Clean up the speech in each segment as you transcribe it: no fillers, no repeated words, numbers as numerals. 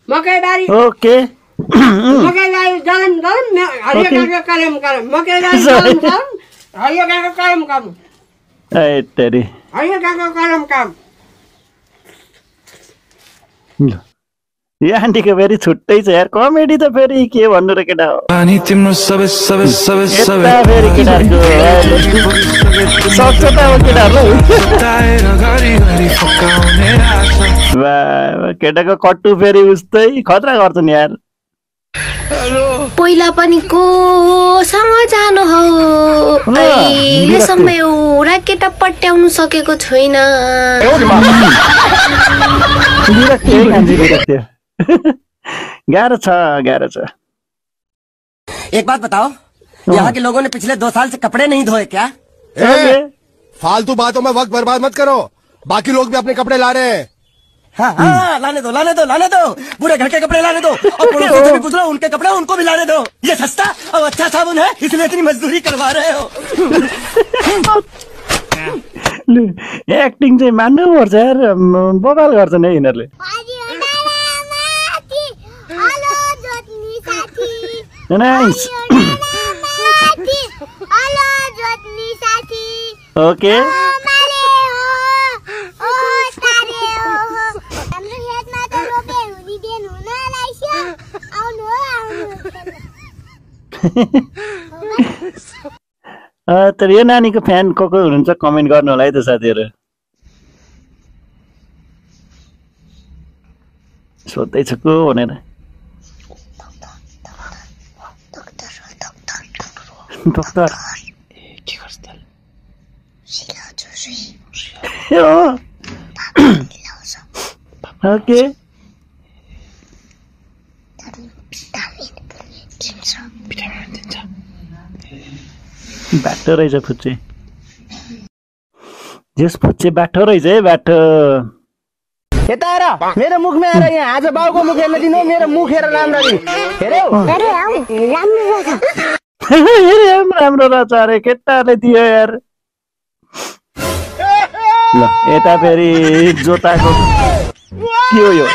मकैबारी okay मकैबारी जलम जलम हरियो गाको कलम कलम मकैबारी जलम जलम हरियो गाको कलम कलम ए तेरी हरियो गाको कलम कलम यो आन्टीको फेरि छुट्टै छ यार कमेडी त फेरि के भन्नु र केटा हो यता फेरि केटाहरूको सक्छ त अब केटाहरूलाई केटाको कट्टु फेरि उस्तै खतरा गर्छ नि यार पहिला पनि कोसँग जानु हो अहिलेसम्म एउटा केटा पट्याउनु सकेको छैन गाह्रो छ एक बात बताओ यहाँ के लोगों ने पिछले 2 साल से कपड़े नहीं धोए क्या फालतू बातों में वक्त बर्बाद मत करो बाकी लोग भी अपने कपड़े ला रहे हैं हाँ लाने दो पूरे घर के कपड़े लाने दो और पड़ोसियों से भी पूछ लो उनके कपड़े उनको भी लाने दो ये सस्ता और अच्छा साबुन है इसलिए इतनी मजदूरी करवा रहे हो एक्टिङ चाहिँ मान्नुपर्छ यार बवाल गर्छन् है यिनीहरूले नाइस ओके तर यो नानीको फ्यान को हुनुहुन्छ कमेन्ट गर्नु होला है त साथीहरु सोध्दैछु को भनेर डक्टर के गर्छ त ओके बाटो रहेछ फुच्चे जस फुच्चे बाटो रहेछ है बाटो यता हेर मेरो मुखमा आएर यहाँ आज बाउको मुख हेर्न दिनु मेरो मुख हेर राम्ररी हेर्यौ राम्रो रहेछ अरे केटाले दियो यार ल यता फेरि जोताको के हो यो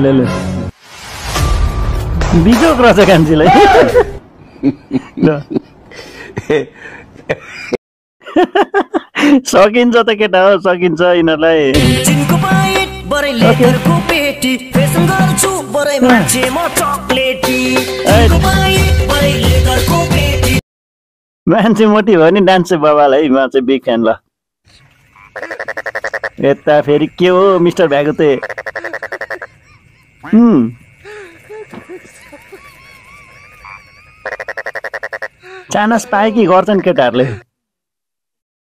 ल बिजोक रहेछ कान्छीलाई सकिन्छ त केटा हो सकिन्छ यिनीहरूलाई मान्छे मोटी भयो नि डान्स चाहिँ बबाल है म चाहिँ बिग फ्यान ल यता फेरि के हो मिस्टर भ्यागुते चानस पाए कि गर्छन् केटाहरूले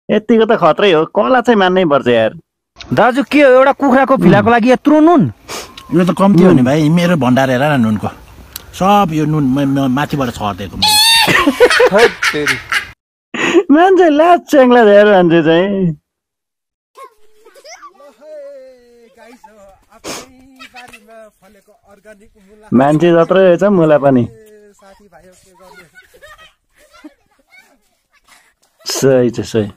यतिको त खत्रै हो कला चाहिँ मान्नै पर्छ यार दाजु के हो एउटा कुखुराको फिलाको लागि यत्रो नुन यो त कम्ती हो नि भाइ मेरो भण्डार हेर न नुनको सब यो नुन माथिबाट छर्दिएको मान्छे लाज च्याङ्ला हेर मान्छे चाहिँ मान्छे जत्रै रहेछ मुला पनि सही छ सही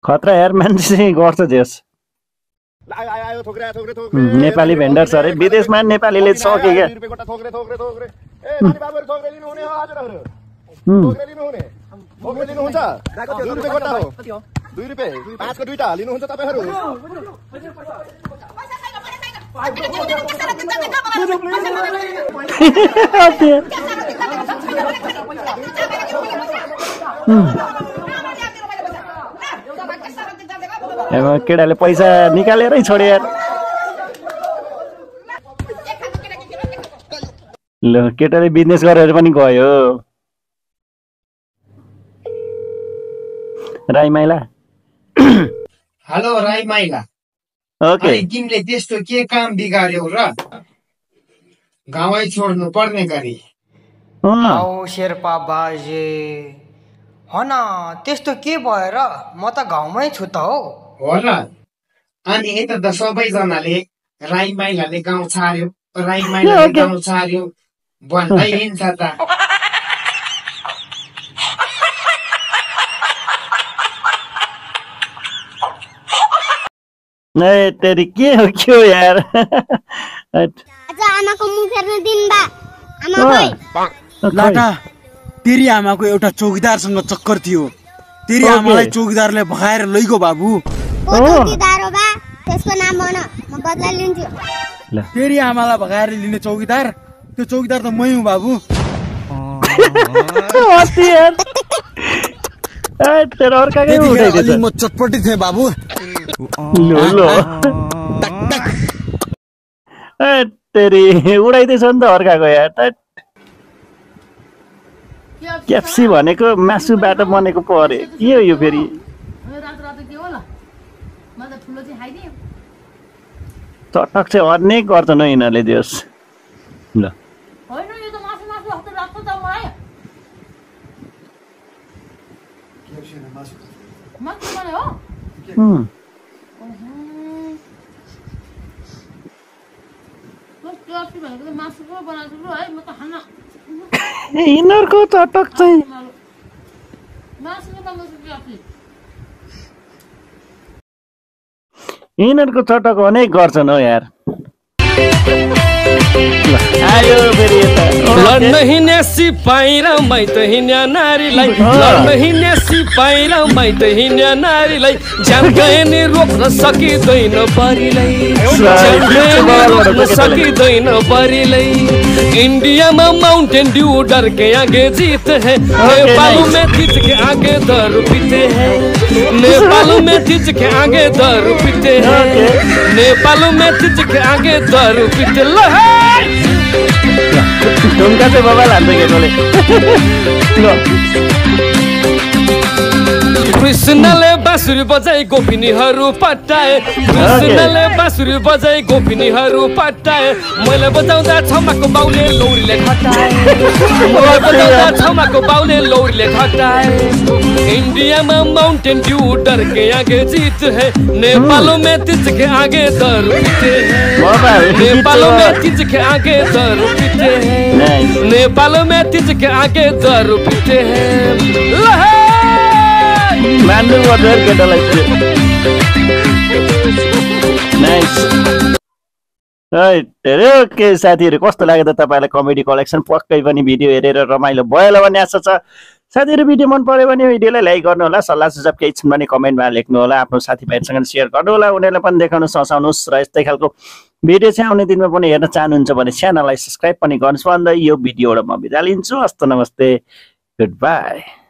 खतरा यार मान्छे चाहिँ गर्छ जेस नेपाली भेन्डर्स अरे विदेशमा नेपालीले सके क्या केटाले पैसा निकालेरै छोडे यार ल केटाले बिजनेस गरेर पनि गयो राई माइला हेलो राई माइला ओके तिमीले त्यस्तो के काम बिगार्यौ र गाउँै छोड्नु पर्ने गरी शेर्पा बाजे हो न त्यस्तो के भयो र म त गाउँमै छु त हो र अनि यता त सबैजनाले राई माइलाले गाउँ छाड्यो राई माइलाले गाउँ छाड्यो भन्दै हिँड्छ त ए तेरी के हो यार आज आमाको मुख हेर्न दिन बा आमा खोइ लाटा तेरी आमाको एउटा चौकीदारसँग चक्कर थियो तेरी आमालाई चौकीदारले भगाएर लैगो बाबु को चौकीदार हो बा त्यसको नाम भन म बदला लिन्छु तेरी आमालाई भगाएर लिने चौकीदार त्यो चौकीदार त मै हुँ बाबु तेरो अर्काकै उठाइदिएछ म चटपटी थिएँ बाबु लो तेरी उडाइदिएछ नि त अर्काको यार क्याप्सी भनेको मासुबाट बनेको परे के हो यो फेरि चटक चाहिँ अनेक गर्छन् हौ यिनीहरूले दियोस् ल यिनीहरूको चटक चाहिँ यिनीहरूको चटक अनेक गर्छन् हौ यार आयो फेरि लड्न हिँड्ने सिपाही र मैत हिँड्ने नारीलाई लड्न हिँड्ने सिपाही र मैत हिँड्ने नारीलाई ज्यान गए नि रोक्न सकिँदैन परिलाई रोक्न सकिँदैन परिलाई इंडिया में माउंटेन ड्यू डर के आगे जीते हैं नेपाल में जीत के आगे दारू पीते हैं नेपाल में जीत के आगे दारू पीते हैं नेपाल में जीत के आगे दारू पीते ढुङ्गा चाहिँ बाबा लान्छ केटोले कृष्णले बाँसुरी बजाई गोपिनीहरू पट्टाए कृष्णले बाँसुरी बजाई गोपिनीहरू पट्टाए मैले बजाउँदा छमाको बाउले लौरीले खटाए मैले बजाउँदा छमाको बाउले लौरीले खटाए इंडिया में माउंटेन ड्यू डर के आगे जीत है नेपालों में तीज के आगे दारू पीते हैं नेपालों में तीज के आगे दारू पीते हैं नेपालों में तीज के आगे दारू पीते हैं मान्नु पर्छ केटालाई नाइस ओके साथीहरू कस्तो लाग्यो त तपाईँलाई कमेडी कलेक्सन पक्कै पनि भिडियो हेरेर रमाइलो भयो होला भन्ने आशा छ साथीहरू भिडियो मन पर्यो भने भिडियोलाई लाइक गर्नु होला सल्लाह सुझाव केही छन् भने कमेन्टमा लेख्नु होला आफ्नो साथीभाइहरूसँग सेयर गर्नु होला उनीहरूलाई पनि देखाउन ससाउनुहोस् र यस्तै खालको भिडियो चाहिँ आउने दिनमा पनि हेर्न चाहनुहुन्छ भने च्यानललाई सब्स्क्राइब पनि गर्नुहोस् भन्दै यो भिडियोबाट म बिदा लिन्छु हस्त नमस्ते गुड बाई